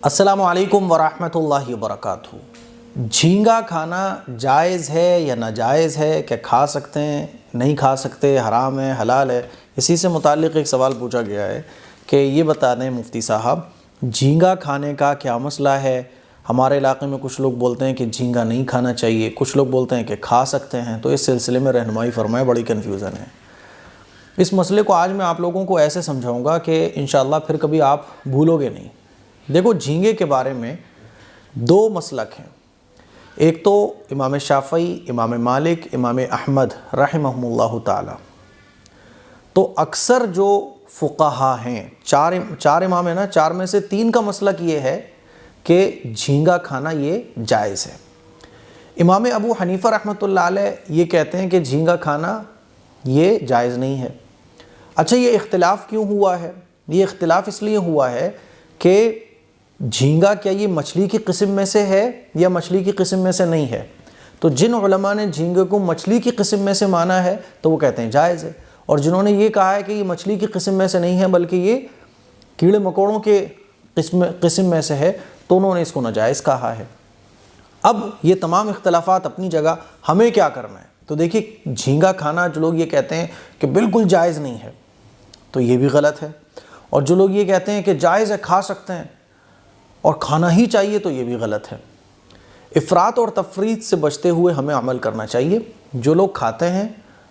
السلام علیکم ورحمۃ اللہ وبرکاتہ۔ جھینگا کھانا جائز ہے یا ناجائز ہے؟ کہ کھا سکتے ہیں، نہیں کھا سکتے، حرام ہے، حلال ہے؟ اسی سے متعلق ایک سوال پوچھا گیا ہے کہ یہ بتا دیں مفتی صاحب، جھینگا کھانے کا کیا مسئلہ ہے؟ ہمارے علاقے میں کچھ لوگ بولتے ہیں کہ جھینگا نہیں کھانا چاہیے، کچھ لوگ بولتے ہیں کہ کھا سکتے ہیں، تو اس سلسلے میں رہنمائی فرمائے، بڑی کنفیوژن ہے۔ اس مسئلے کو آج میں آپ لوگوں کو ایسے سمجھاؤں گا کہ انشاءاللہ پھر کبھی آپ بھولو گے نہیں۔ دیکھو، جھینگے کے بارے میں دو مسلک ہیں، ایک تو امام شافعی، امام مالک، امام احمد رحمہم اللہ تعالی۔ تو اکثر جو فقہا ہیں، چار امام ہیں نا، چار میں سے تین کا مسلک یہ ہے کہ جھینگا کھانا یہ جائز ہے۔ امام ابو حنیفہ رحمۃ اللہ علیہ یہ کہتے ہیں کہ جھینگا کھانا یہ جائز نہیں ہے۔ اچھا، یہ اختلاف کیوں ہوا ہے؟ یہ اختلاف اس لیے ہوا ہے کہ جھینگا کیا یہ مچھلی کی قسم میں سے ہے یا مچھلی کی قسم میں سے نہیں ہے؟ تو جن علماء نے جھینگے کو مچھلی کی قسم میں سے مانا ہے تو وہ کہتے ہیں جائز ہے، اور جنہوں نے یہ کہا ہے کہ یہ مچھلی کی قسم میں سے نہیں ہے بلکہ یہ کیڑے مکوڑوں کے قسم میں سے ہے، تو انہوں نے اس کو ناجائز کہا ہے۔ اب یہ تمام اختلافات اپنی جگہ، ہمیں کیا کرنا ہے؟ تو دیکھیے، جھینگا کھانا جو لوگ یہ کہتے ہیں کہ بالکل جائز نہیں ہے تو یہ بھی غلط ہے، اور جو لوگ یہ کہتے ہیں کہ جائز ہے، کھا سکتے ہیں اور کھانا ہی چاہیے، تو یہ بھی غلط ہے۔ افراط اور تفریط سے بچتے ہوئے ہمیں عمل کرنا چاہیے۔ جو لوگ کھاتے ہیں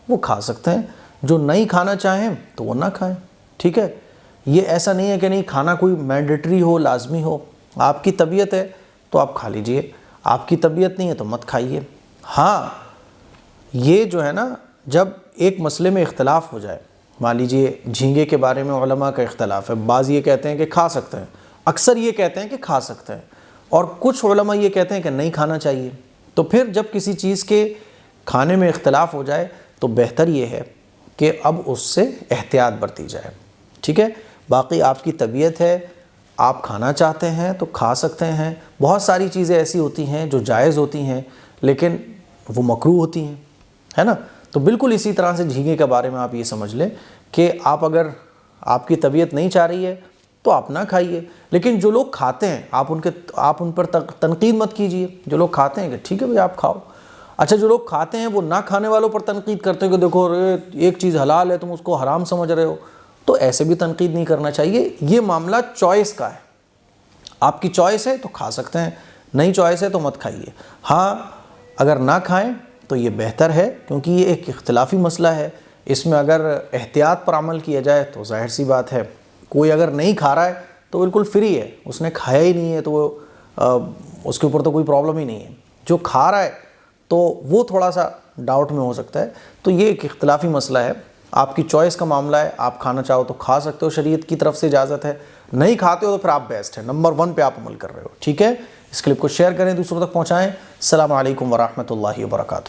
وہ کھا سکتے ہیں، جو نہیں کھانا چاہیں تو وہ نہ کھائیں، ٹھیک ہے؟ یہ ایسا نہیں ہے کہ نہیں کھانا کوئی مینڈیٹری ہو، لازمی ہو۔ آپ کی طبیعت ہے تو آپ کھا لیجئے، آپ کی طبیعت نہیں ہے تو مت کھائیے۔ ہاں، یہ جو ہے نا، جب ایک مسئلے میں اختلاف ہو جائے، مان لیجئے جھینگے کے بارے میں علماء کا اختلاف ہے، بعض یہ کہتے ہیں کہ کھا سکتے ہیں، اکثر یہ کہتے ہیں کہ کھا سکتے ہیں، اور کچھ علماء یہ کہتے ہیں کہ نہیں کھانا چاہیے، تو پھر جب کسی چیز کے کھانے میں اختلاف ہو جائے تو بہتر یہ ہے کہ اب اس سے احتیاط برتی جائے، ٹھیک ہے؟ باقی آپ کی طبیعت ہے، آپ کھانا چاہتے ہیں تو کھا سکتے ہیں۔ بہت ساری چیزیں ایسی ہوتی ہیں جو جائز ہوتی ہیں لیکن وہ مکروہ ہوتی ہیں، ہے نا؟ تو بالکل اسی طرح سے جھینگے کے بارے میں آپ یہ سمجھ لیں کہ اگر آپ کی طبیعت نہیں چاہ رہی ہے تو آپ نہ کھائیے، لیکن جو لوگ کھاتے ہیں آپ ان پر تنقید مت کیجیے۔ جو لوگ کھاتے ہیں کہ ٹھیک ہے بھائی آپ کھاؤ۔ اچھا، جو لوگ کھاتے ہیں وہ نہ کھانے والوں پر تنقید کرتے ہیں کہ دیکھو ایک چیز حلال ہے تم اس کو حرام سمجھ رہے ہو، تو ایسے بھی تنقید نہیں کرنا چاہیے۔ یہ معاملہ چوائس کا ہے، آپ کی چوائس ہے تو کھا سکتے ہیں، نہیں چوائس ہے تو مت کھائیے۔ ہاں، اگر نہ کھائیں تو یہ بہتر ہے، کیونکہ یہ ایک اختلافی مسئلہ ہے، اس میں اگر احتیاط پر عمل کیا جائے تو ظاہر سی بات ہے، کوئی اگر نہیں کھا رہا ہے تو بالکل فری ہے، اس نے کھایا ہی نہیں ہے تو اس کے اوپر تو کوئی پرابلم ہی نہیں ہے۔ جو کھا رہا ہے تو وہ تھوڑا سا ڈاؤٹ میں ہو سکتا ہے، تو یہ ایک اختلافی مسئلہ ہے، آپ کی چوائس کا معاملہ ہے، آپ کھانا چاہو تو کھا سکتے ہو، شریعت کی طرف سے اجازت ہے، نہیں کھاتے ہو تو پھر آپ بیسٹ ہے، نمبر 1 پہ آپ عمل کر رہے ہو، ٹھیک ہے؟ اس کلپ کو شیئر کریں، دوسروں تک پہنچائیں۔ السلام علیکم ورحمۃ اللہ وبرکاتہ۔